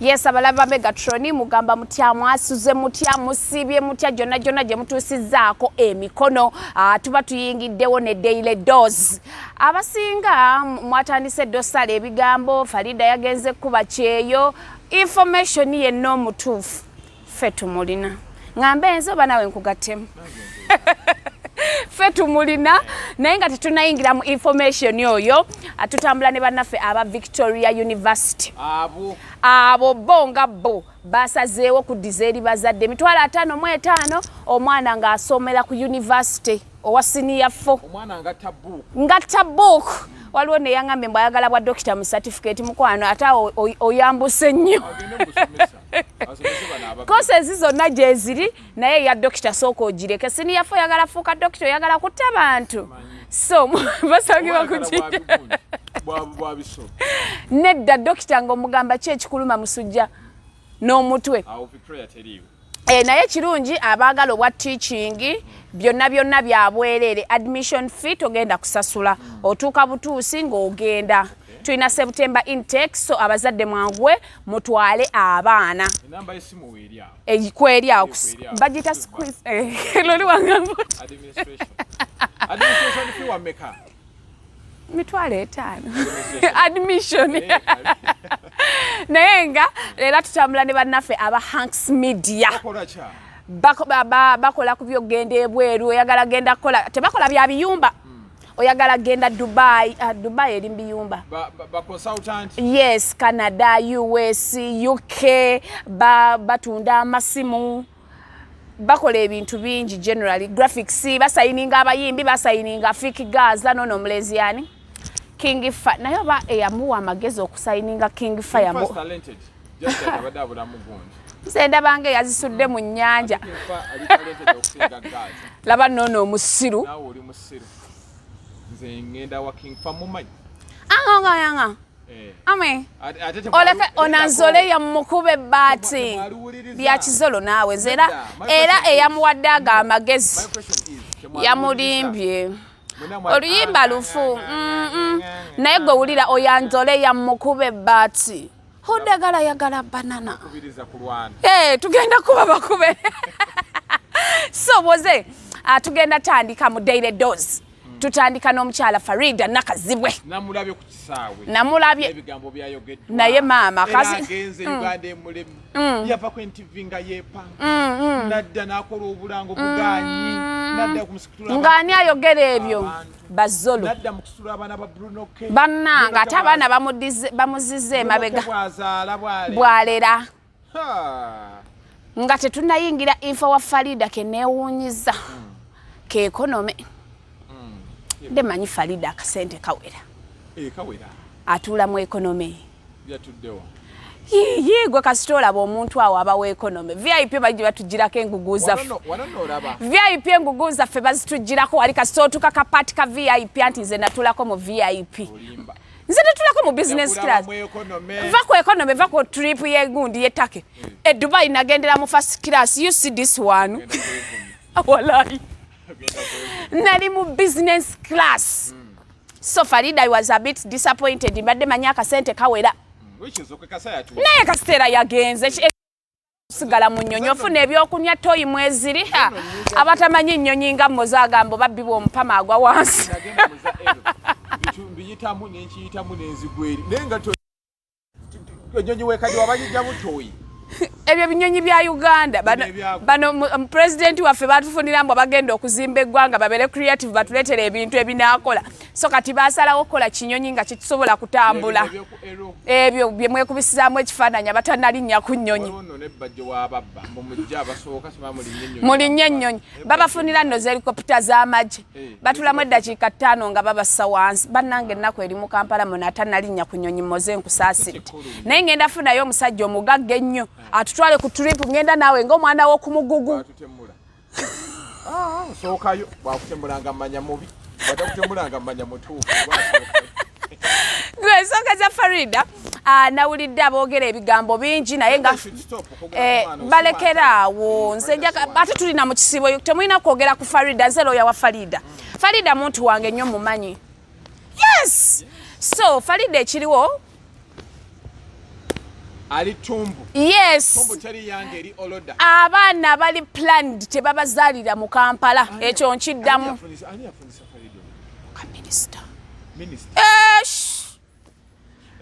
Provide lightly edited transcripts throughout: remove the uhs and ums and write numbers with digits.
Yes, abalaba Megatroni mugamba mutya mwasuze mutya musibye mutya jonna gye mutusizaako emikono tuba tuyingiddewo ne daily dose abasinga mwatandise dosala ebigambo Faridah yagenze kuba kyeyo information ye no mutuufu ffe tumulina ngambe enzo banawe nkugattemu ffe tumulina naye nga tetunayingira mu information yoyo tutambula ne bannaffe aba Victoria University abo bonga bo basazeewo ku dizeeri bazadde emitwalo 55 omwana ng'asomera ku university owa senior 4 omwana ngatta book waliwo ne yaŋŋambye mbu ayagala bwa dokita mu certificate Mukwano ate oyambuse nnyo kosezi zonna gye ziri naye ya dokita sooka ogireke senior 4 oyagala fuuka dokita oyagala kutta bantu so basangibwa kukira nedda dokita ng'omugamba ki ekikuluma musujja n'omutwe naye kirungi abaagala obwa teaching byonna bya bwereere admission fee togenda kusasula otuuka butuusi ng'ogenda tulina September intake so abazadde mwangwe mutwale abaana kweri awo bagita loli wangamba mitwalo 5 admission naye nga leero tutambula ne bannaffe aba Hanks Media bakola ku byogenda ebweru oyagala genda kola tebakola bya biyumba oyagala genda Dubai eri mbiyumba consultant yes Canada US UK batunda amasimu bakola ebintu bingi generally graphics basayininga abayimbi basayininga Fiki Gaza nono mulenzi yani King Fa nayo ba eyamuwa amagezi okusayininga King Fa yamu talented just like badabula mugonje Senda bange yazisudde mu nnyanja laba nono musiru nawo oli musiru nze ngenda wa King Fa mumanyi yanga ame oleke onanzole ya mukube bati bya kizolo nawe zera era eyamuwadde aga amagezi yamulimbye oluyimba lufu naye gwe wulira oyanzole ya mukube bati hodagala yagala banana tugenda kuba bakube so boze tugenda tandika mu daily dose tutandika n'omukyala Faridah Nakazibwe namulabye ku kisaawe namulabye ebigambo bya Ayogedde naye maama kazi agenze Uganda emulemu yava ku NTV nga yepa nadda nakola obulango buganyi nadda ku musikitula ngani ayogera ebyo bazolo nadda mu kusula abana ba Bruno K bannanga ate abaana bamuzize emabega bwalera nga tetunayingira info wa Faridah ke neewuunyiza ke ekonome nde manyi Faridah akasente kawera kawera atula mu ekonome yatuddewa gwe kasitola omuntu awo abawa ekonome VIP baji batugirako enguguza VIP enguguza ffe bazitugirako wali kasitotuka kapati ka VIP anti nze natulako mu VIP nze natulako mu business class vako ekonome vako trip yegundi yetake Dubai nagendera mu first class you see this one wallahi nali mu business class so Faridah was a bit disappointed mbadde manya akasente kawera naye kaseera yagenze sigala mu nnyonyi ofuna ebyokunywa toyi mweziri abatamanyi nnyonyi nga mmozagambo babbibwa omupama agwa wansi mbiyitamu nenkiyitamu nenzigweri naye nga ennyonyi wekadi wabanyijja butoyi ebyo binyonyi bya Uganda bano president waffe batufunira mbu bagenda okuzimba eggwanga babere creative batuleetera ebintu ebinaakola so kati basalawo okukola kinyonyi nga kitusobola kutambula ebyo bye mwekubisizaamu ekifaananyi abatanalinnya ku nnyonyi mulinnye ennyonyi babafunira nno zelikopita z'amagye batulamu eddakiika 5 nga babassa wansi bannange ennaku eri mu Kampala muno atanalinnya ku nnyonyi mmoze nkusaasidde naye ngenda funayo omusajja omugagga ennyo atutwale ku trip ngenda nawe ng'omwana w'okumugugu sookayo bwakutemulanga mmanya mubi watakutemulanga mmanya mutuufu gwe ensonga za Faridah nawulidde aboogera ebigambo bingi naye nga balekeraawo nze ate tulina mu kisibo temulina kwogera ku Faridah nze looya wa Faridah muntu wange nnyo mumanyi yes so Faridah ekiriwo ali tumbu. Yes. Tumbu teri yange eri oloda. Abaana bali planned tebabazaalira mu Kampala. Ekyo nkiddamu. Ani afunisa Faridah? Ka minister. Minister.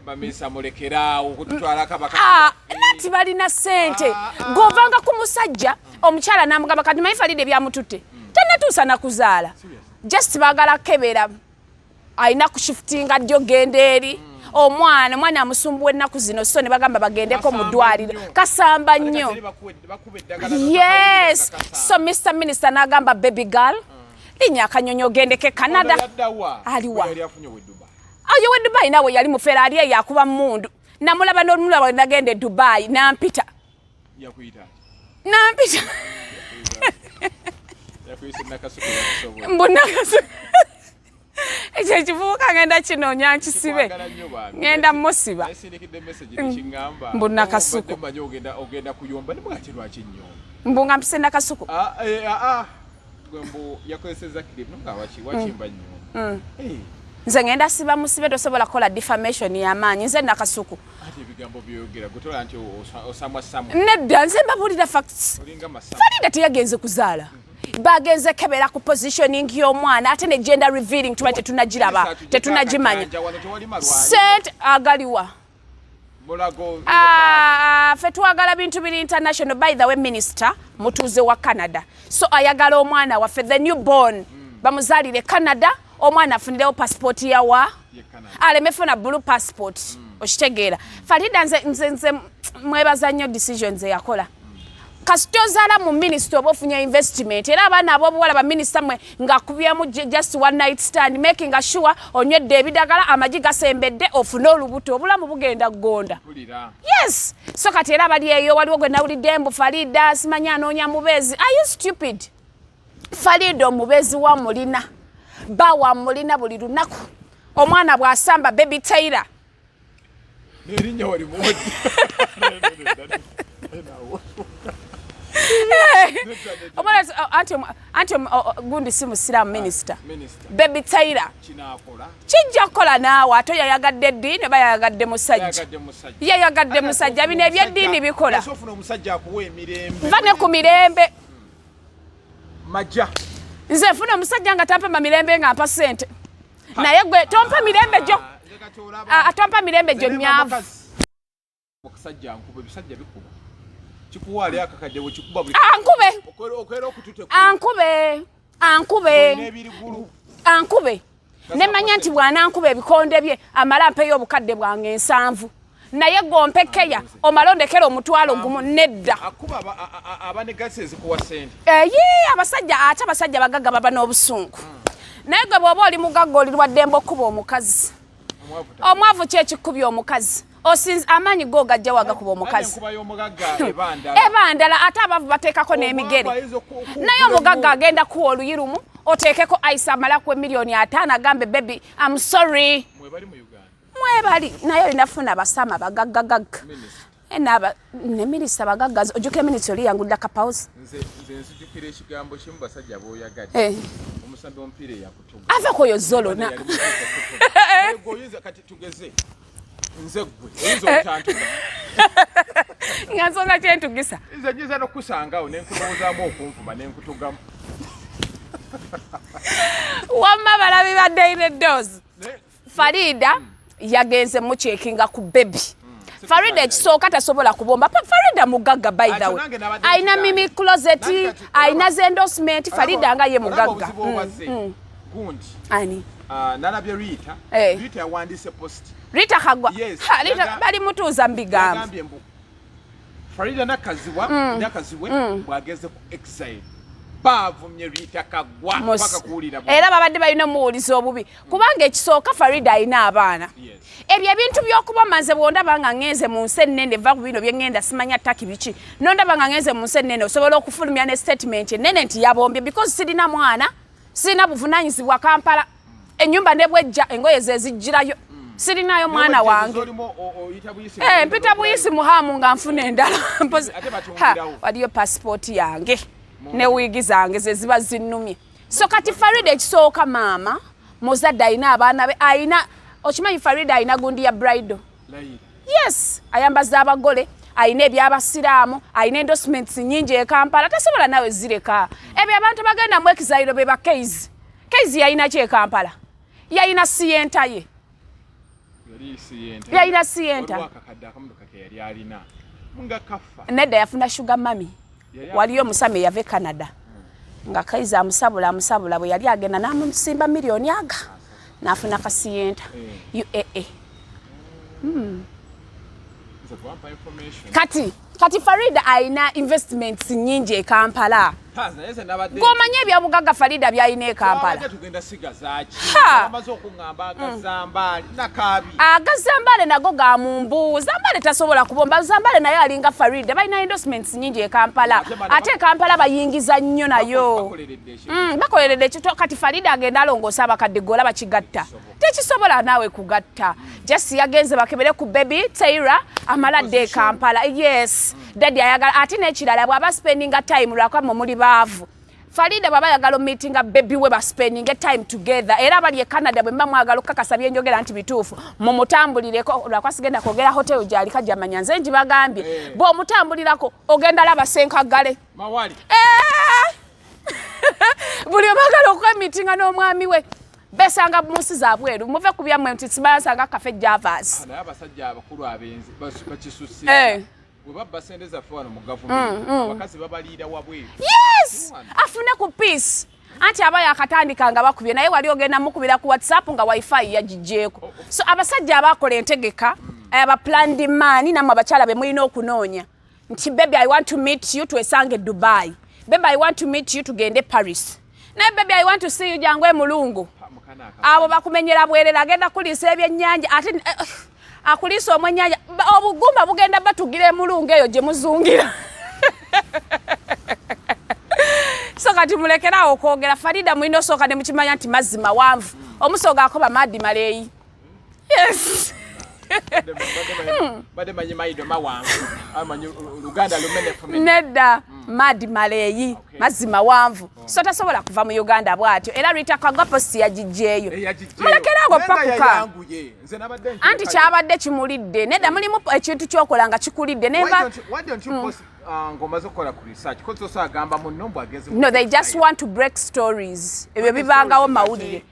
Bamisa Mulekela okutwala kabaka. Ati balina sente. Govanga ku musajja omukyala namugamba kati mayi Faridah bya Mutute. Tannatuusa na kuzaala. Just bagala kebera. Aina kushiftinga ddyo gendeeri. Omwana amusumbuwa ennaku zino so ne bagamba bagendeko mu ddwaliro. Kasamba nnyo. Yes. So Mr. Minister n'agamba baby girl. Linnya akanyonyo ogendeke Canada. Aliwa. Ayo Dubai nawe yali mu Ferrari yakuba mundu. Namulaba n'omulaba nagende Dubai nampita. Yakuyita. Nampita. Yakuyise nakasuku yakusobola. Mbona kasuku. Ekyo kivubuka ngenda kinoonya nkisibe. Ngenda musiba. Esindikidde message nikingamba. Mbona kasuku. Mbadde ogenda kuyomba ne mwati lwaki nnyo. Mbunga mpise nakasuku. Gwembo yakozeseza clip nga wachimba nnyo. Nze ngenda siba musibe tosobola kola defamation y'amaanyi nze nakasuku. Ati ebigambo byogera gutola nti osamwa. Nedda nze mbabulira facts. Faridah teyagenze kuzaala. Bagenze kebera ku positioning y'omwana ate ne gender revealing tuba tetunagiraba tetunagimanya. Sent agaliwa. Fe twagala bintu biri international. By the way, minister mutuze wa Canada. So ayagala omwana waffe the newborn bamuzalire Canada. Omwana afunirewo passport yawa alemefuna blue passport okitegeera. Faridah nze mwebaza nnyo decisions yakola. Kasitozala mu minister obofunye investment era abaana abobuwala ba minister mwe ngakubyemu just one night stand making sure onywedde ebidagala amaji gasembedde ofune olubuto obulamu bugenda gonda. Yes. So kati era bali eyo waliwo gwe nawulidde mbu Faridah simanya anoonya mubeezi. Are you stupid? Faridah omubeezi wa mulina. Bawa mulina buli lunaku. Omwana bw'asamba baby Taylor. Nerinya wali mwodi. Anti gundi si Muslim minister. Baby Taylor. Kijja kola naawe ate yayagadde eddiini bayayagadde musajja. Yayagadde musajja bino ebyeddiini bikola. Vane ku mirembe. Majja. Nze funa omusajja nga tampa mirembe nga ampa sente. Naye gwe tompa mirembe gyo. Atompa mirembe gyo myavu. Okusajja nkube bisajja bikuba. Chikuwali akakadde we chikuba buli. Okwera okutute. Ankube. Nemanya nti bwana ankube ebikonde bye amala mpeyo obukadde bwange 7. Naye gompekeya omalondekera omutwalo gumu nedda. Akuba abanegase ezikuwa sente. Abasajja bagagga baba n'obusungu. Naye gwe bw'oba oli mugagga olirwadde okuba omukazi. Omwavu kyekikubya omukazi. Osinze amanyi go gajja waga kuba omukazi. Ebandala ate abavu bateekako n'emigere. Naye omugagga agenda kuwa oluyirumu oteekeko ice amala ku $5,000,000 agambe baby I'm sorry. Mwebali mu Uganda. Mwebali naye olinafuna basama bagaggagagga. Ne minister bagaggaza ojuke ministerial yangudda kapauzi. Nze nsijukira ekigambo kimu basajja booyagadde. Omusambi omupiira yakutuga. Ava koyo zolona. Goyiza kati tugeze. Nze gwe enzo tantuga. Ngansonga kyentugisa. Nze njiza nokusangawo nenkulowoozamu okunvuma nenkutugamu. Wamma balabi ba Daily Dose. Faridah yagenze mu checkinga ku baby. Faridah ekisooka tasobola kubomba. Faridah mugagga by the way. Aina mimi closet, aina endorsement. Faridah nga ye mugagga. Gundi. Ani? Nalabye Rita. Rita yawandise post. Rita kagwa. Rita bali mutuuza mbigambo. Faridah Nakazibwe bwageze ku exile. Bavumye Rita kagwa paka kuwulira. Era babadde balina muwuliza obubi. Kubanga ekisooka Faridah alina abaana. Ebyo ebintu by'okuba maze bwondaba nga ngenze mu nsi ennene va ku bino bye ngenda simanya ttaki biki. Nondaba nga ngenze mu nsi ennene osobola okufulumya ne statement ennene nti yabombye because sirina mwana, sirina buvunaanyizibwa Kampala. Ennyumba ne bwejja engoye ze zijjirayo. Sirinayo mwana wange. Mpita buyisi muhamu nga nfuna endala. Waliyo passport yange. Ne wigi zange ze ziba zinnumye. So kati Faridah ekisooka maama muzadde ayina abaana be ayina okimanyi Faridah ayina gundi ya bridal. yes ayambaza abagole ayina ebyabasiraamu ayina endorsements nyingi e Kampala tasobola nawe zireka ebyo abantu bagenda mu exile be ba Keizi yayina ki e Kampala yayina siyenta ye yayina siyenta nedda yafuna sugar mami waliyo musame yave Canada nga Keizi amusabula bwe yali agenda namusimba milioni aga nafuna kasiyenta UAA Kati Faridah aina investments nyingi e Kampala. Gomanye ebyabugaga Faridah byayina e Kampala. Agazambale nago ga mumbu. Zambale tasobola kubomba. Zambale nayo alinga Faridah. Bayina endorsements nyingi e Kampala. Ate Kampala bayingiza nnyo nayo. Bakoleredde kito kati Faridah agenda alongosa abakadde gola bakigatta. Tekisobola nawe kugatta. Just yagenze bakebere ku baby Taira amaladde e Kampala. Yes. Daddy ayagala ati nekirala bwaba spending time lwakwa muri bavu. Faridah baba yagala meeting baby we ba spending time together. Era bali e Canada bwe mwagala kakasabye njogera anti bituufu. Mumutambulireko lwakwa sigenda kwogera hotel jali kajja manyanze nji bagambye. Bo mutambulirako ogenda laba senkagale. Mawali. Buli bagala okwa meeting n'omwami we. Besanga musi za bweru muve kubya mwe ntitsibansa nga cafe Javas. Ana abasajja abakulu abenzi bakisusi. Baba sendeza fwana mu government abakazi babalira wabwe. Yes! Afune ku peace. Anti abaya akatandika nga bakubye naye wali ogenda mukubira ku WhatsApp nga wifi yagijjeko. So abasajja abakola entegeka aba planned money namwe abachala be mulina okunoonya. Nti baby I want to meet you to esange Dubai. Baby I want to meet you to gende Paris. Na baby I want to see you jangwe mulungu. Abo bakumenyera bwerera agenda kulisa ebyennyanja ate akulisa omwenyanja obugumba bugenda batugire mulungu eyo gye muzungira. So kati mulekera okwogera Faridah mwino soka ne mukimanya nti mazima wanvu omusoga akoba madi maleyi. Yes. Bade manyi maido mawanvu amanyi Uganda lumene family. Nedda madi maleyi mazima wanvu. So tasobola kuva mu Uganda bwatyo era Rita Kagwa si yagijjeyo. Mulekera ngo pakuka. Anti kyabadde kimulidde nedda mulimu ekintu kyokola nga kikulidde nemba. Why don't you post ngoma zokola ku research ko so agamba mu nombo ageze. No, they just want to break stories. Ebyo bibangawo mawulire.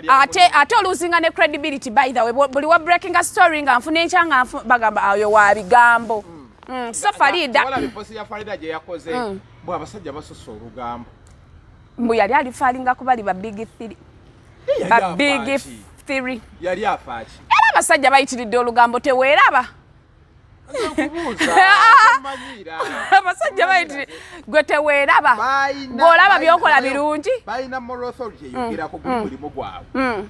Ate oluzinga ne credibility by the way buli wa breaking a story nga nfune nchanga bagamba ayo wa bigambo. So Faridah wala biposi ya Faridah je yakoze bwa abasajja basoso olugambo. Mbu yali alifalinga kubali ba big three. Ba big three. Yali afachi. Era abasajja bayitiridde olugambo teweeraba. Abasajja bayitiridde gwe teweeraba. Ng'olaba byokola birungi. Bayina moral authority yogera ku mulimu gwabwe.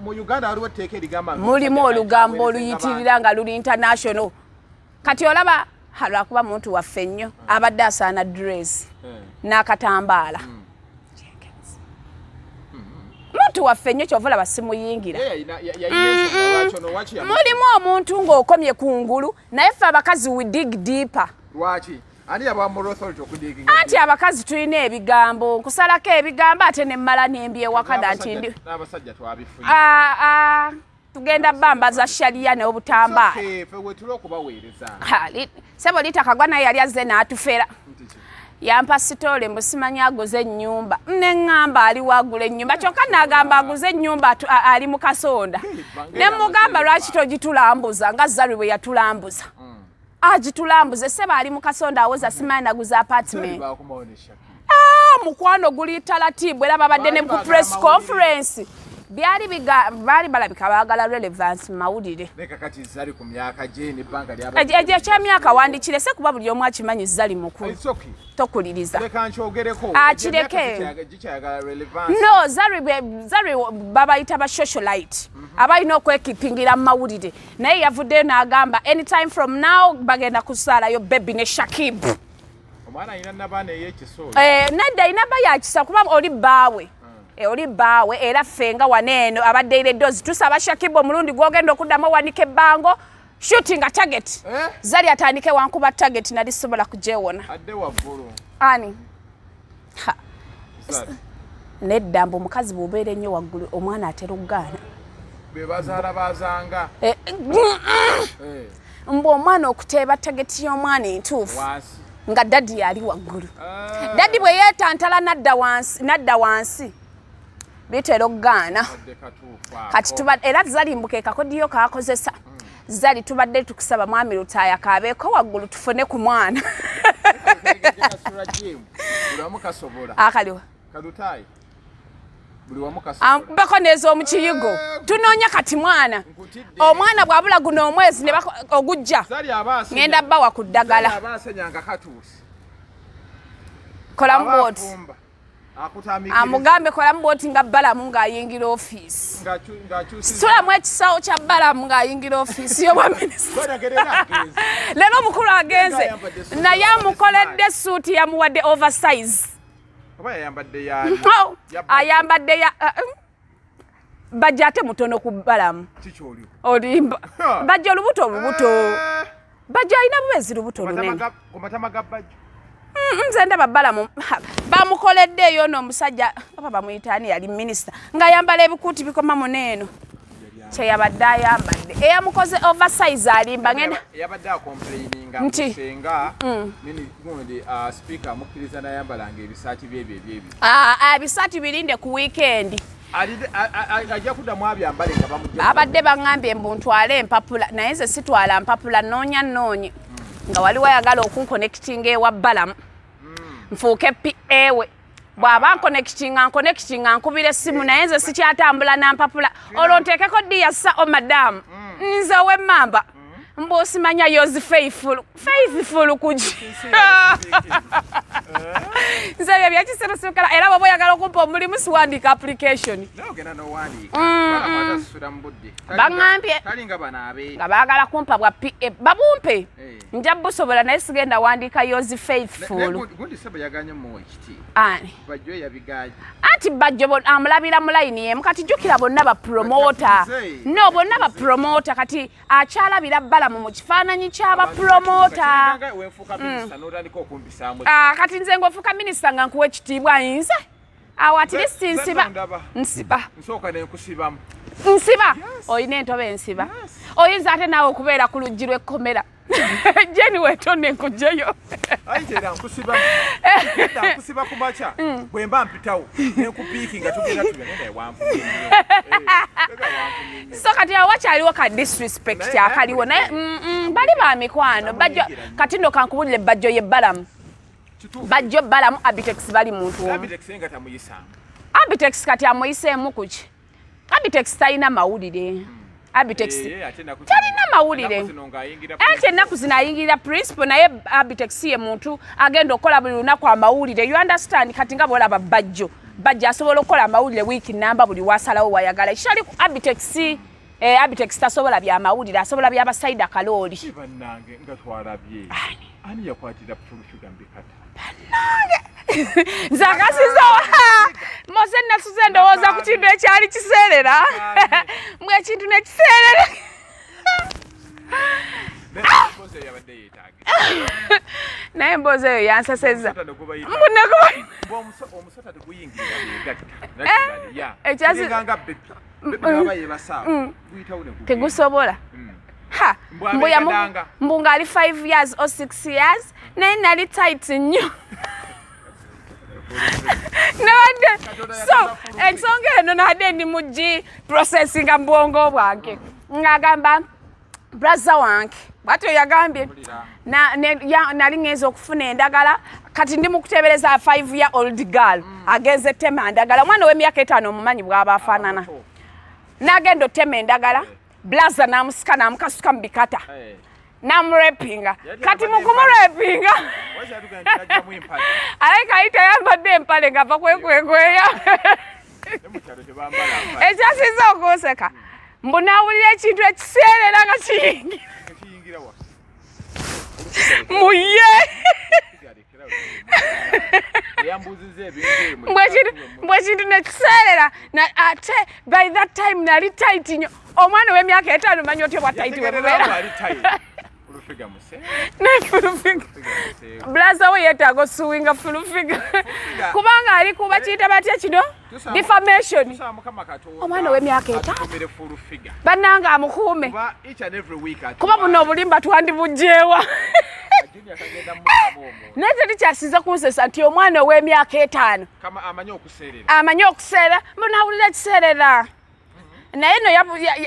Mu Uganda waliwo etteeka erigamba mulimu olugambo oluyitirira nga luli international. Kati olaba halwakuba muntu waffe nnyo abadde asaana dress n'akatambaala. Muntu waffe nnyo kyovula basimuyingira. Mulimu omuntu ng'okomye kungulu naye ffe abakazi we dig deeper. Lwaki? Ani aba moral authority okudiginga? Anti abakazi tulina ebigambo nkusalako ebigambo ate ne mmala n'embye wakada nti ndi. N'abasajja twabifunye. Tugenda bamba za sharia ne obutamba. Fe wetulo kubaweereza. Sebo litakagwa naye yali azze n'atufera. Yampa sitole musimanya agoze ennyumba. Nengamba ali wagula ennyumba. Kyokka n'agamba aguze ennyumba ali mu Kasonda. Ne mugamba lwaki togitulambuza nga Zari bwe yatulambuza. Agitulambuze seba ali mu Kasonda awoza simanyi naguza apartment. Mukwano guli talatibu era babadde ne ku press conference. Byali bali balabika bagala relevance mawulire. Leka kati Zari ku myaka je ne banga lyaba. Eje kya myaka wandikire se kuba buli omu akimanyi Zari mukulu. Tokuliriza. Leka nchogereko. Kireke. No, Zari baba itaba socialite. Abayina okwekipingira mawulire. Naye yavudde n'agamba anytime from now bagenda kusala yo baby ne Shakib. Omwana ina nabane yekisoolo. Nadda inaba yakisa kuba oli baawe. Oli baawe era fenga waneeno abadde ile dozi tusaba Shakibo mulundi gwogenda okuddamu wanike bango shooting a target. Zari atandike wankuba target nali sobola kujewona. Adde waggulu. Ani? Nedda mbu mukazi bubeere nnyo waggulu omwana aterugaana. bebazaala bazanga mbu omwana okuteeba tageti y'omwana entuufu nga daddi yali waggulu daddi bwe yeetantala nadda wansi bitera okugaana kati era zalimbuka kakodiyo kakozesa zali tubadde tukusaba mwami Lutaaya kaabeeko waggulu tufune ku mwana akaliwa bako n'ez'omukiyigo tunoonya kati mwana omwana bwabula guno omwezi ne ogujja ngenda bbawa ku ddagala kolamu bwoti amugambe kolamu bwoti nga Balamu ng'ayingira ofiisi situlamu ekisawo kya Balamu ng'ayingira ofiisi y'obwa minisita leero omukulu agenze naye amukoledde suuti yamuwadde oversize ayambadde ya bajja ate mutono ku Balamu olimba bajja olubuto bajja alina buwezi lubuto lunene nze ndaba Balamu bamukoledde eyo n'omusajja papa bamuyitaani yali minisita ng'ayambala ebikuuti bikoma muneeno kyeyabadde ayambadde eyamukoze oversize alimba ngenda yabadde akomplaininga musenga gundi speaker mukkiriza nayambalanga ebisaati byebyo ebisaati birinde ku weekend ajja kuddamu abyambale nga bamujja abadde baŋŋambye mbu ntwale empapula naye nze sitwala mpapula noonye nga wali wayagala okunkonekitinga ewa Balamu nfuuke PA we bw'aba nkonekitinga nkubira essimu naye nze sikyatambula na mpapula olwo nteekeko diyassa madamu nze ow'emmamba mb'osimanya yozi faithful kugi nze ebyo byekisirusikala era bw'oba oyagala okumpa omulimu siwandiika application baŋŋambye nga baagala kumpa bwa PA babumpe nja busobola naye sigenda wandiika yozi faithful anti bajjo amulabira mu layini yemu kati jjukira bonna bapromota no bonna bapromota kati akyalabira Balamu mu kifaananyi ky'abapromota kati nze ng'ofuuka minisita nga nkuwa ekitiibwa ayinza awo at least nsiba olina entobe ensiba oyinza ate naawe okubeera ku luggi lw'ekkomera jeni weetonne nkugjeyo nkusiba ku makya bwe mba mpitawo nenkupiiki nga tugenda so kati awo wakyaliwo ka disrespect akaliwo naye bali ba mikwano bajjo kati nno kankubulire bajjo ye Balamu bajjo Balamu Abitex bali muntu Abitex kati amuyiseemu kuki Abitex talina mawulire Abitex talina mawulire ate ennaku zino ayingirira principal naye Abitex ye muntu agenda okukola buli lunaku amawulire you understand kati nga bwolaba bajjo asobola okukola amawulire wiiki namba buli wasalawo wayagala ekitali ku Abitex Abitex tasobola byamawulire asobola byabasaida kalooli ani yakwatira Fulushuga mbikata zakasizowa mose nasuze ndowooza ku kintu ekyali kiseerera mbwe ekintu nekiseerera naye emboozi eyo yansasezza tegusobola mbu ngaali 5 years or 6 years naye nali tight nnyo so ensonga eno nadde ndi mugi processinga mu bwongo bwange ng'agamba braza wange bwatyo yagambye nali ngenza okufuna endagala kati ndi mu kuteebereza 5-year-old girl agenze tema ndagala omwana ow'emyaka 5 omumanyi bw'aba afaanana n'agenda otema endagala blaza n'amusika n'amukasuka mu bikata namurepinga kati mukumurepinga aleka ayita yambadde empale ng'ava kwekwekweya ekyasiza okunseka mbu naawulira ekintu ekiseerera nga kiyingira muye mbwe ekintu nekiseerera ate by that time nali tight nnyo omwana w'emyaka 5 manyi otyo bwa tight webubeera Ne full figure. Blaza we yetaaga suwinga full figure. Kubanga ali kuba kiyita batya kino? Defamation. Omwana w'emyaka 5. Bannanga amukuume. Kuba buno obulimba twandibugjeewa. Naye tekikyasiza kunsesa nti omwana ow'emyaka 5 amanyi okuseerera munawulira ekiseerera naye no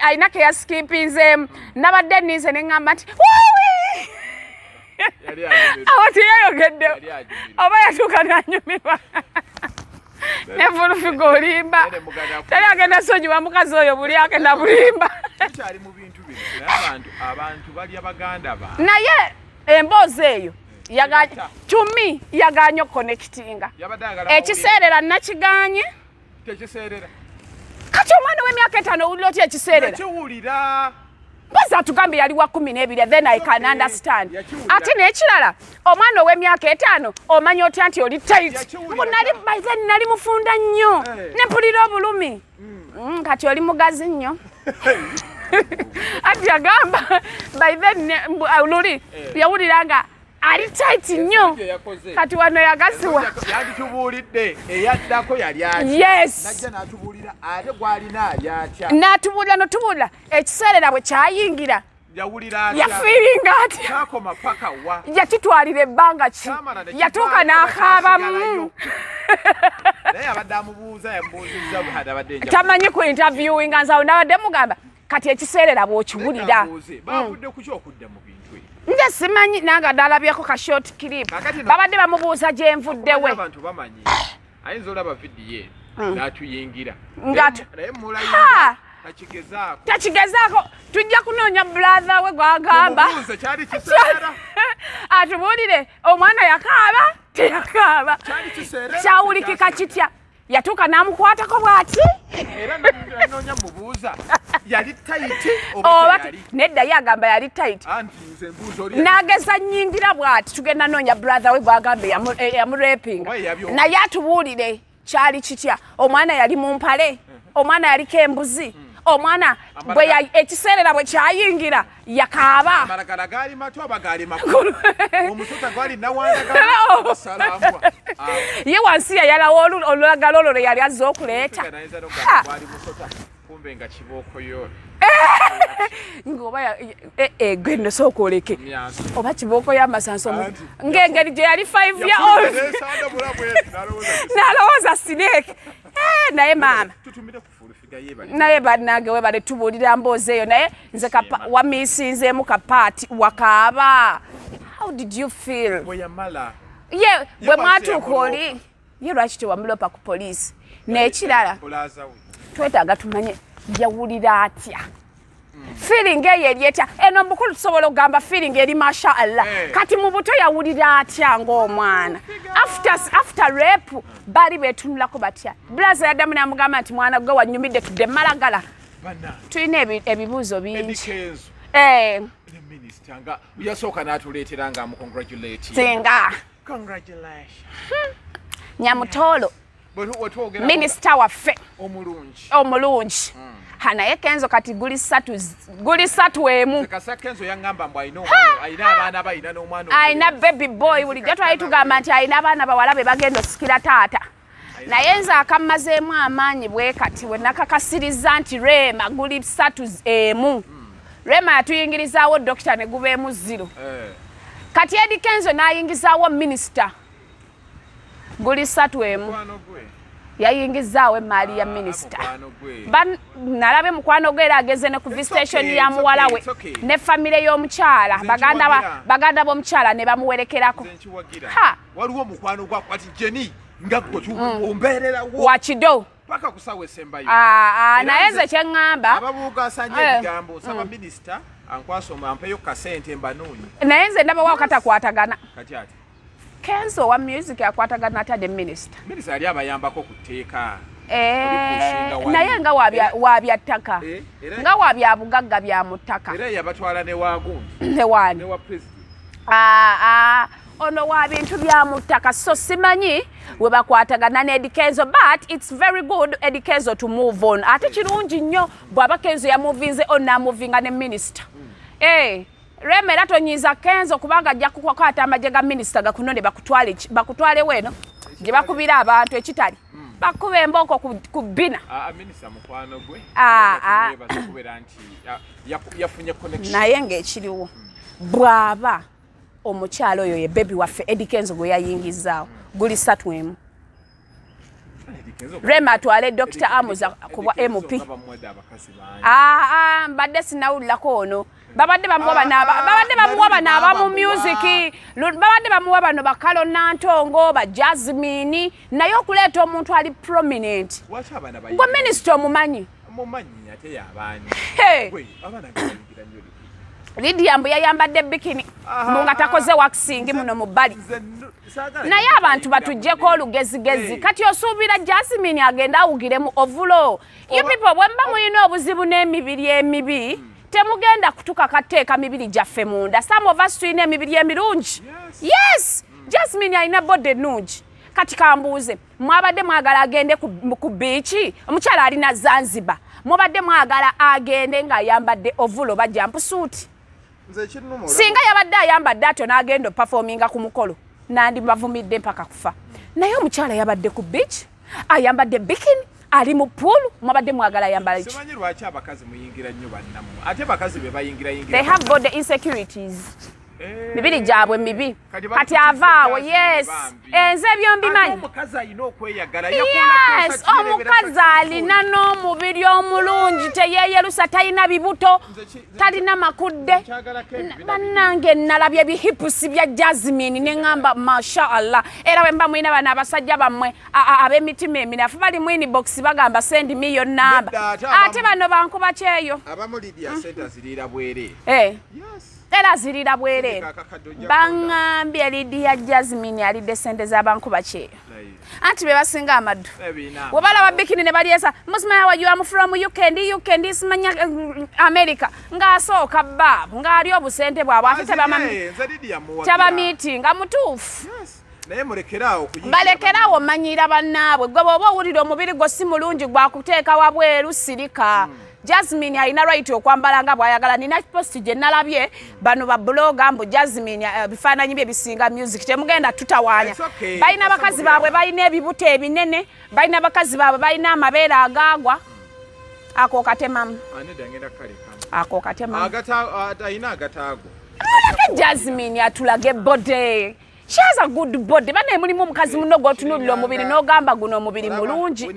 alina ke yaskipinzeemu nabadde nnize ne ŋŋamba nti wiwi awo teyayogedde oba yatuuka n'anyumirwa ne fulufiga olimba teri agenda sonyiwa mukazi oyo buli agenda bulimba naye emboozi eyo tumi yaganye connectinga ekiseerera nakiganye kati omwana w'emyaka 5 owulira otya ekiseerera mpozi atugambye yali wa 12 then I can understand ate n'ekirala omwana ow'emyaka 5 omanya otya nti oli tight nali mufunda nnyo nempulira obulumi kati oli mugazi nnyo ati yagamba by then luli yawuliranga ali tight nnyo kati wano yagasiwa yanditubuulidde eyaddako yali atya yes najja n'atubuulira ate gwalina ali atya n'atubuulira notubuulira ekiseerera bwe kyayingira yawulira atya yafiiringa atya kakoma paka wa yakitwalira ebbanga ki yatuuka n'akaabamu naye abadde amubuuza yamubuuzizza abadde tamanyi ku interviewinga nsawo nabadde mugamba kati ekiseerera bw'okiwulira bavudde ku kyokudda mu bintu nje simanyi nanga dalabyeko ka short clip babadde bamubuuza gye nvuddewe abantu bamanyi ayinza olaba vidiyo n'atuyingira naye mulayinga takigezaako tujja kunoonya brother we gwagamba atubuulire omwana yakaaba teyakaaba kyawulikika kitya yatuuka n'amukwatako bw'ati era mubuuza yali taiti nedda ye agamba yali taiti n'ageza nnyingira bw'ati tugenda noonya brother we gwagamba yamurepinga naye atubuulire kyali kitya omwana yali mu mpale omwana yaliko embuzi omwana ekiseerera bwe kyayingira yakaaba amalagala gaali mato aba gaali makulu omusota gwali nawandagala ye wansi yayalawo olulagala olwo lwe yali azze okuleeta kumbe nga kibooko yo ngoba gwendo sooka oleke oba kibooko y'amasanso ng'engeri gye yali 5 year old n'alowooza sineeke naye maama naye bannange webale tubuulira mboozi eyo naye nze wamiisinzeemu kapaati wakaaba how did you feel ye bwe mwatuuka oli ye lwaki tewamulopa ku poliisi n'ekirala twetaaga tumanye yawulira atya feeling eyo eri etya eno mukulu tusobola okugamba feeling eri masha Allah kati mu buto yawulira atya ng'omwana after rape bali betunulako batya blaza yaddamu n'amugamba nti mwana gwe wanyumidde tudde malagala tulina ebibuuzo bingi yasooka n'atuleetera nga amukongratulate singa Nyamutoolo minisita waffe omulungi naye Kenzo kati guli 3 emu Kenzo yangamba mbu ayina abaana bayina n'omwana ayina baby boy bulijjo twali tugamba nti ayina abaana bawala be bagenda osikira taata naye nze akammazeemu amaanyi bwe kati we nakakasirizza nti Rema guli 3 emu Rema yatuyingirizaawo dokita ne gubeemu 0 kati Eddie Kenzo n'ayingizaawo minisita guli 3 emu yayingizaawo emaali ya minisita nalabe mukwano gwe era ageze ne ku visitation ya muwala we ne famire y'omukyala baganda b'omukyala ne bamuwerekerako waliwo mukwano gwakwati jeni nga ombeererawo wakido paka kusawo esembayo naye nze kye ŋŋamba ababuuga asanya ebigambo nsaba minisita ankwasa ampeyo kasente mbanoonyi naye nze ndaba wawo katakwatagana kati ati Kenzo wa music yakwatagana atadde minisita minisita ali abayambako ku tteeka naye nga wabya ttaka nga wabya bugagga bya mu ttaka era yabatwala ne waagundi ne wa president ono wa bintu bya mu ttaka so simanyi we bakwatagana ne Eddie Kenzo but it's very good Eddie Kenzo to move on ate kirungi nnyo bw'aba Kenzo yamuvinze on n'amuvinga ne minisita Remera tonyiza Kenzo kubanga ajja kukwata amagye ga minister gakunone bakutwale weno gye bakubira abantu ekitali bakube emboko ku bina minister Mukwano gwe bakubera nti yafunye connection naye ng'ekiriwo bwaba omukyalo oyo ye baby waffe Eddie Kenzo gwe yayingizaawo guli 3 Rema atwale Dr. Amuza kubwa MP mbadde sinawulirako ono babadde bamuwa n'aba mu music babadde bamuwa bano bakalo Nantongo ba Jasmine naye okuleeta omuntu ali prominent gwe minister omumanyi ate y'abaani Lydia mbu yayambadde bikini nga takoze waxing muno mu bbali naye abantu batujjeko olugezigezi kati osuubira Jasmine agenda awugiremu ovulo you people bwe mba mulina obuzibu n'emibiri emibi temugenda kutuka kateeka mibiri gyaffe munda some of us tulina emibiri emirungi yes Jasmine alina body ennungi kati kambuuze mwabadde mwagala agende ku biiki omukyala alina Zanzibar mwabadde mwagala agende ng'ayambadde ovulo ba jumpsuit singa yabadde ayambadde atyo n'agenda performinga ku mukolo nandi bavumidde mpaka kufa naye omukyala yabadde ku beach ayambadde bikini ali mu pool mwabadde mwagala ayambala iki simanyi lwaki abakazi muyingira nnyo bannamu ate bakazi be bayingira they have got the insecurities mibiri gyabwe mibi kati avaawo yes enze byombi manyi omukazi alina okweyagala yes omukazi alina n'omubiri omulungi teyeeyerusa talina bibuto talina makudde bannange nalabye bihipusi bya Jasmine ne ŋŋamba mashallah era bwe mba mulina bano abasajja bammwe ab'emitima eminafu bali mu inbox bagamba send me your number ate bano bankuba kyeyo abamulidia sente ziriira bwere yes era zirira bwereere baŋŋambye Lydia Jasmine alidde sente z'abankuba kyeyo anti be basinga amaddu we balaba bikini ne balyesa musimanya wa you am from UK simanya America ng'asooka baabu ng'ali obusente bwabwe ate taba meeting mutuufu naye mulekerawo balekerawo manyira bannaabwe gwe bw'oba owulira omubiri gwo si mulungi gwakuteeka wabweru sirika Jasmine alina right okwambala nga bw'ayagala nina post gye nalabye bano ba blogger mbu Jasmine bifaananyi bye bisinga music temugenda tutawaanya balina bakazi baabwe balina ebibuto ebinene balina bakazi baabwe balina amabeere agaagwa ako katemamu ako katemamu alina agataago Jasmine atulage body she has a good body bane mulimu omukazi muno gwotunulira omubiri n'ogamba guno omubiri mulungi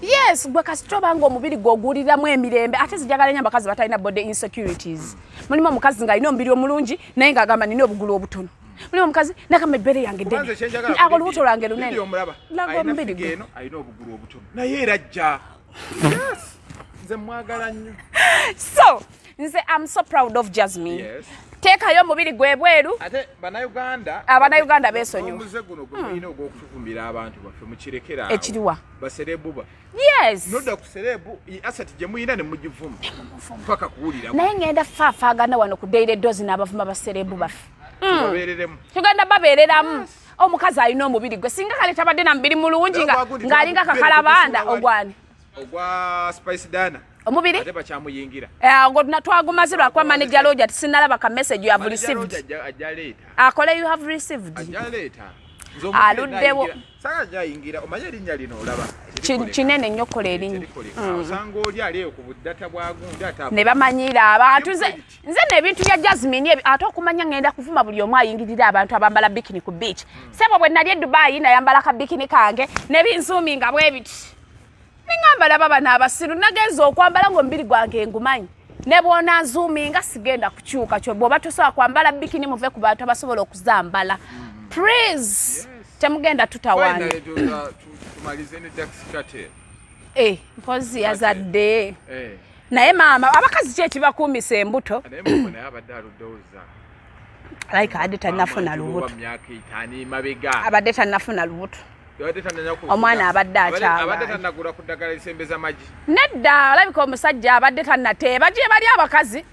yes gwe kasitoba nga omubiri gwoguliramu emirembe ate zijagala nnyo abakazi batalina body insecurities mulimu omukazi ng'alina omubiri omulungi naye ng'agamba nina obugulu obutono mulimu omukazi nakama ebbere yange ddene olubuto lwange lunene laga omubiri gwe alina obugulu obutono naye era ajja nze mwagala nnyo so nze I'm so proud of Jasmine teekayo omubiri gwe bweru ate abannayuganda beesonyiwa omuze guno gweyina ogw'okutukumbira abantu baffe mukirekeraawo ekiriwa baserebuba yes nodda ku serebu asati gye muyina ne mugivuma paka kuwulira naye ngenda faafaagana wano ku daily dozi n'abavuma baserebu baffe babeereremu tugenda babeereramu omukazi alina omubiri gwe singa kale tabadde na mubiri mulungi ng'alinga kakalabanda ogwani ogwa Spice Dana omubiri ate bakyamuyingira ngo natwagumaze lwakwa manager Roger tisinalaba ka message you have received akole you have received aluddewo saka jayingira omanye erinnya lino olaba kinene nnyo kola erinnya osanga oli aliyo ku buddata bwagundi ne bamanyira abantu nze n'ebintu bya Jasmine ate okumanya ngenda kuvuma buli omu ayingirira abantu abambala bikini ku beach sebo bwe nali e Dubai nayambala ka bikini kange ne binsuuminga bwe biti ningambala baba n'abasiru nagenza okwambala ng'omubiri gwange ngumanyi ne bw'ona nzuuminga sigenda kukyuka kyo bw'oba tosobola kwambala bikini muve ku bantu abasobola okuzambala praise temugenda tutawaanya mpozi yazadde naye maama abakazi ki ekibakuumisa embuto like abadde tannafuna lubuto abadde tannafuna lubuto omwana abadde akyabaddetanagula ku ddagala lisembeza magi nedda olabika omusajja abadde tannateeba gye bali abakazi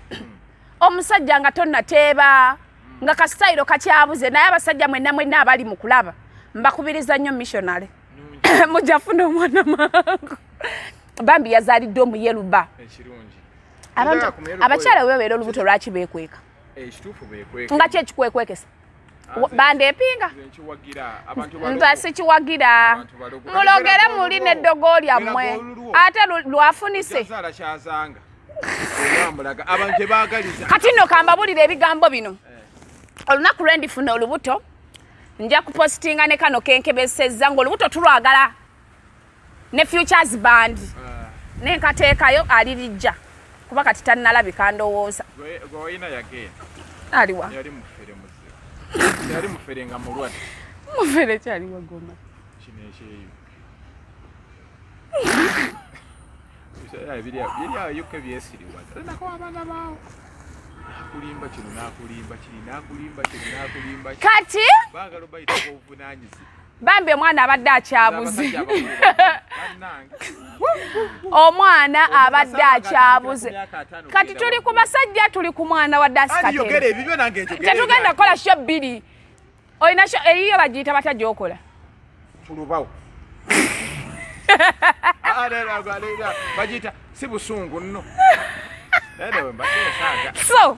omusajja nga tonnateeba nga kasitayiro kakyabuze naye abasajja mwenna abali mu kulaba mbakubiriza nnyo missionary mujja funa omwana mangu bambi yazaalidde omuyeruba abakyala webeera olubuto lwaki beekweka ekituufu beekweka nga ki ekikwekwekesa bandeepinga ntasi kiwagira mulogere muli n'eddogo lyammwe ate lwafunise kati nno kambabulira ebigambo bino olunaku lwe ndifuna olubuto nja kupositinga ne kano kenkebesezza ng'olubuto tulwagala ne futures band nenkateekayo alirijja kuba kati tannalabika ndowooza aliwa yali mufere nga mulwadde mufere kyaliwa goma kino ekyeyo biryayoke byesiriwaza nako abaana baawo nakulimba kino nakulimba kiri nakulimba kino nakulimba kati baagala obayitako obuvunanyizibwa bambi omwana abadde akyabuze omwana abadde akyabuze kati tuli ku basajja tuli ku mwana wa dasikatera tetugenda kukola sho bbiri olina sho eyiyo bagiyita batya gyokola tulubawo bagiyita si busungu nno so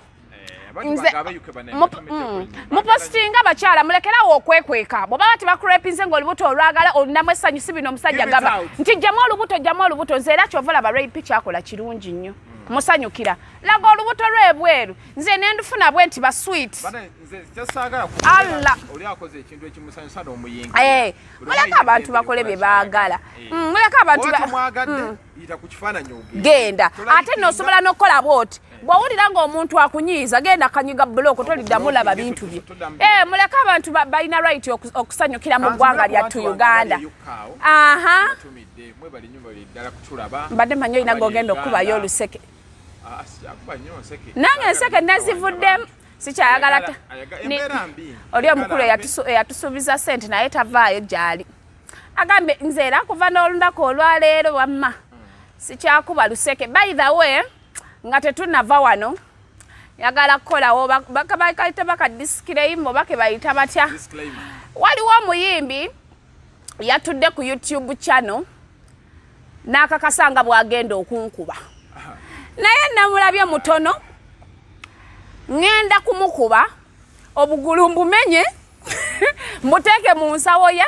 mupositinga abakyala mulekerawo okwekweka bw'oba bati bakurepinze ng'olubuto olwagala olinamu essanyu si bino omusajja gamba nti jjamu olubuto nze era kyova laba rape kyakola kirungi nnyo musanyukira laga olubuto lwebweru nze nendufuna bwe nti basweet muleka abantu bakole bye baagala muleka abantu genda ate n'osobola n'okukola bwoti bw'owulira ng'omuntu akunyiiza genda kanyiga buloko toliddamu laba bintu bye muleka abantu balina right okusanyukira mu ggwanga lyattu Uganda mbadde manyi olina ng'ogenda okubayo oluseke nange enseke nazivuddemu sikyayagala oli omukulu eyatusuubiza ssente naye tavaayo gyali agambe nze era kuva n'olunaku olwaleero wamma sikyakuba luseke by the way nga tetunava wano yagala kukolawo bakayita bakadisclaimer bake bayita batya waliwo omuyimbi yatudde ku YouTube channel n'akakasanga bwagenda okunkuba naye namulabye mutono ngenda kumukuba obugulu mbumenye mbuteeke mu nsawo ye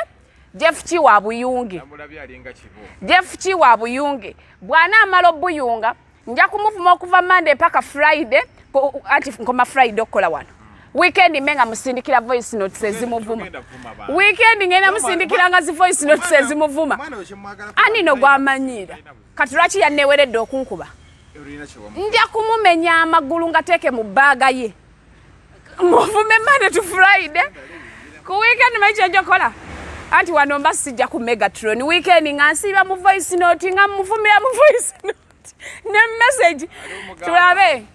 Jeff Chiwa Buyunge bwana amala obuyunga nja kumuvuma okuva Monday paka Friday ati nkoma Friday okola wano weekend menga musindikira voice notes ezimuvuma weekend ngena musindikira ngazi voice notes ezimuvuma ani no gwamanyira kati lwaki yanneweredde okunkuba nja kumumenya amagulu ngateeke mu baaga ye muvume Monday to Friday ku weekend maicho kola anti wano mba sijja ku Megatron weekend ngansiba mu voice note nga muvumira mu voice note ne message tulabe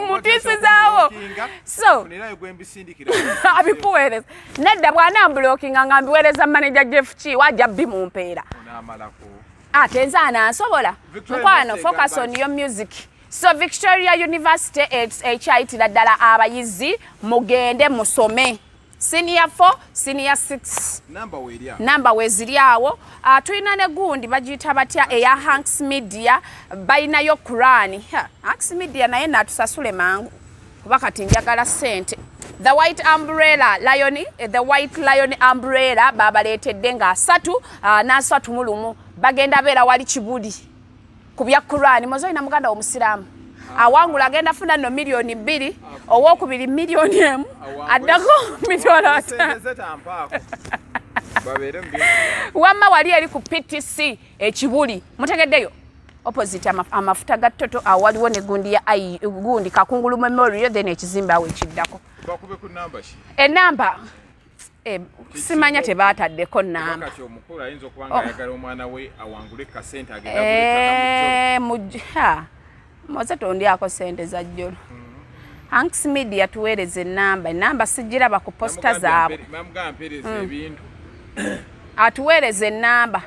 mutisi zaawo so abikuweereza nedda bwana mbulookinga nga mbiweereza manager Jeff Chi wajja bbi mu mpeera ate nze anansobola mukwano focus on your music so Victoria University ekyayitira ddala abayizi mugende musome senior 4 senior 6 number weziryawo tulina ne gundi bagiyita batya eya Hanks Media bayinayo Quran Hanks Media naye natusasule mangu kuba kati njagala ssente the white lion umbrella babaleetedde nga 3 bagenda beera wali kibuli ku bya Quran mozoina muganda omusiraamu awangula agenda funa no milioni 2 owokubiri milioni 1 addako milioni 5 wamma wali eri ku PTC ekibuli mutegeddeyo opposite amafuta ga toto awaliwo ne gundi ya gundi kakungulu memorial then ekizimba awe kiddako bakube ku namba ki enamba simanya tebaataddeko namba kati omukulu ayinza okubanga ayagala omwana we awangule ka sente agenda mujja moze tondyako sente za jjolo Hanks Media tuweereze enamba sijiraba ku posta zaabwe atuweereze enamba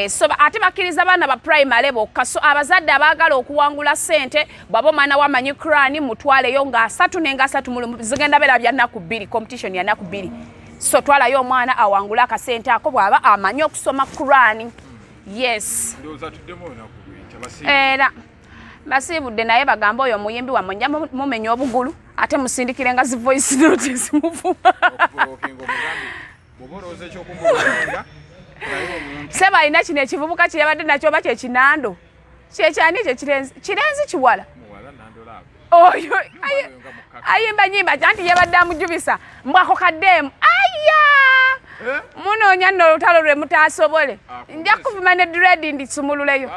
so ate bakkiriza baana ba primary bokka so abazadde abaagala okuwangula sente bw'aba omwana wamanyi Quran mutwaleyo nga 3 nenga 3 zigenda beera bya nnaku 2 competition ya nnaku 2 so twalayo omwana awangula akasente ako bw'aba amanyi okusoma Quran yes era basiibudde naye bagamba oyo omuyimbi wammwe nja mumenya obugulu ate musindikire nga zi voice note zimuvuma seba alina kino ekivubuka kye yabadde nakyo oba kyekinando kyekyani ekyo kirenzi kiwala oyo ayimba nyimba kyanti yabadde amujubisa mbwako kaddeemu aya munoonya nno olutalo lwe mutaasobole nja kuvuma ne dread ndisumululeyo